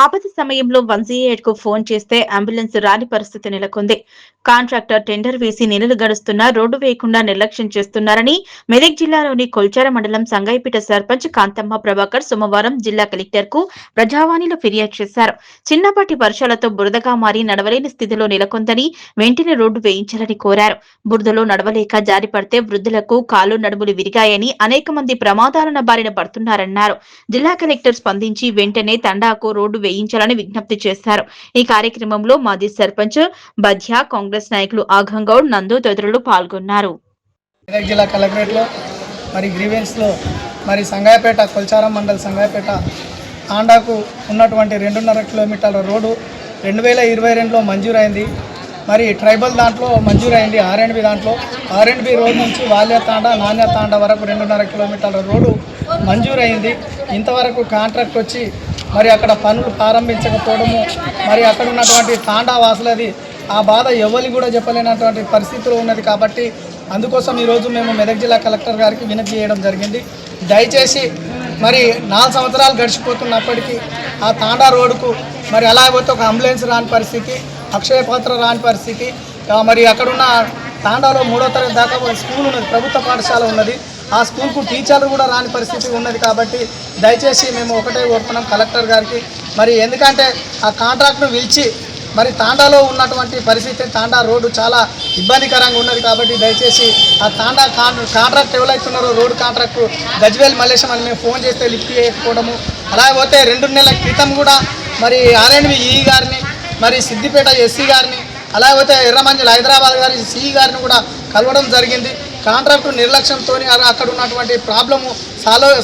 ఆపద సమయంలో 108 కు ఫోన్ చేస్తే అంబులెన్స్ రాని పరిస్థితి నెలకొంది. కాంట్రాక్టర్ టెండర్ వేసి నెలలు గడుస్తున్నా రోడ్డు వేయకుండా నిర్లక్ష్యం చేస్తున్నారని మెదక్ జిల్లాలోని కొల్చార మండలం సంగైపేట సర్పంచ్ కాంతమ్మ ప్రభాకర్ సోమవారం జిల్లా కలెక్టర్ కు ప్రజావాణిలో ఫిర్యాదు చేశారు. చిన్నపాటి వర్షాలతో బురదగా మారి నడవలేని స్థితిలో నెలకొందని వెంటనే రోడ్డు వేయించాలని కోరారు. బురదలో నడవలేక జారిపడితే వృద్ధులకు కాలు నడుములు విరిగాయని అనేక మంది ప్రమాదాల బారిన పడుతున్నారన్నారు. జిల్లా కలెక్టర్ స్పందించి వెంటనే తండాకు రోడ్డు వేయించాలని విజ్ఞప్తి చేశారు. ఈ కార్యక్రమంలో మాజీ సర్పంచ్ బధ్యా, కాంగ్రెస్ నాయకులు ఆఘంగౌడ్, నందు తదితరులు పాల్గొన్నారు. మెదక్ జిల్లా కలెక్టరేట్ లో మరి గ్రీవెన్స్ లో మరి సంగాయపేట కొల్చారం మండల్ సంగాయపేట ఆండాకు ఉన్నటువంటి 2.5 కిలోమీటర్ల రోడ్డు 2022లో మంజూరైంది. మరి ట్రైబల్ దాంట్లో మంజూరైంది. ఆర్ఎండ్బి దాంట్లో ఆర్ఎండ్బి రోడ్ నుంచి వాల్య తాండా నాణ్య తాండా వరకు 2.5 కిలోమీటర్ల రోడ్డు మంజూరైంది. ఇంతవరకు కాంట్రాక్ట్ వచ్చి మరి అక్కడ పనులు ప్రారంభించకపోవడము, మరి అక్కడ ఉన్నటువంటి తాండా వాసులది ఆ బాధ ఎవరికి కూడా చెప్పలేనటువంటి పరిస్థితిలో ఉన్నది. కాబట్టి అందుకోసం ఈరోజు మేము మెదక్ జిల్లా కలెక్టర్ గారికి వినతి చేయడం జరిగింది. దయచేసి మరి 4 సంవత్సరాలు గడిచిపోతున్నప్పటికీ ఆ తాండా రోడ్డుకు మరి అలాగైతే ఒక అంబులెన్స్ రాని పరిస్థితి, అక్షయ పాత్ర రాని పరిస్థితి, మరి అక్కడున్న తాండాలో 3వ తరగతి దాకా స్కూల్ ఉన్నది, ప్రభుత్వ పాఠశాల ఉన్నది. ఆ స్కూల్కు టీచర్లు కూడా రాని పరిస్థితి ఉన్నది. కాబట్టి దయచేసి మేము ఒకటే కోరుతున్నాం కలెక్టర్ గారికి. మరి ఎందుకంటే ఆ కాంట్రాక్ట్ను పిలిచి మరి తాండాలో ఉన్నటువంటి పరిస్థితి, తాండా రోడ్డు చాలా ఇబ్బందికరంగా ఉన్నది. కాబట్టి దయచేసి ఆ తాండా కాంట్రాక్ట్ ఎవరైతున్నారో రోడ్డు కాంట్రాక్టు గజ్వేల్ మల్లేశం అని మేము ఫోన్ చేస్తే లిఫ్ట్ చేయకపోవడము, అలాగే పోతే 2 నెలల క్రితం కూడా మరి ఆర్ఎండ్బి ఈఈ గారిని, మరి సిద్దిపేట ఎస్సీ గారిని, అలాగే ఎర్రమంజల్ హైదరాబాద్ గారి సిఈ గారిని కూడా కలవడం జరిగింది. కాంట్రాక్టు నిర్లక్ష్యంతో అక్కడ ఉన్నటువంటి ప్రాబ్లము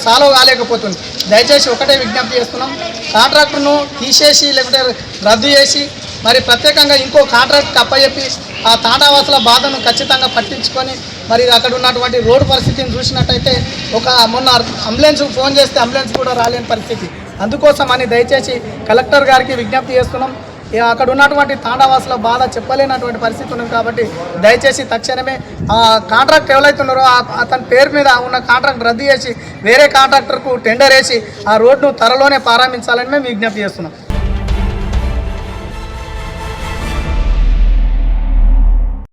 సాల్వ్ కాలేకపోతుంది. దయచేసి ఒకటే విజ్ఞప్తి చేస్తున్నాం, కాంట్రాక్టును తీసేసి లేకపోతే రద్దు చేసి మరి ప్రత్యేకంగా ఇంకో కాంట్రాక్ట్కి అప్పచెప్పి ఆ తాండావాసుల బాధను ఖచ్చితంగా పట్టించుకొని మరి అక్కడ ఉన్నటువంటి రోడ్డు పరిస్థితిని చూసినట్టయితే మొన్న అంబులెన్స్ ఫోన్ చేస్తే అంబులెన్స్ కూడా రాలేని పరిస్థితి. అందుకోసం అని దయచేసి కలెక్టర్ గారికి విజ్ఞప్తి చేస్తున్నాం. అక్కడ ఉన్నటువంటి తాండావాసుల బాధ చెప్పలేనటువంటి పరిస్థితి ఉంది. కాబట్టి దయచేసి తక్షణమే ఆ కాంట్రాక్ట్ ఎవరైతే ఉన్నారో అతని పేరు మీద ఉన్న కాంట్రాక్ట్ రద్దు చేసి వేరే కాంట్రాక్టర్కు టెండర్ వేసి ఆ రోడ్ను త్వరలోనే ప్రారంభించాలని మేము విజ్ఞప్తి చేస్తున్నాం.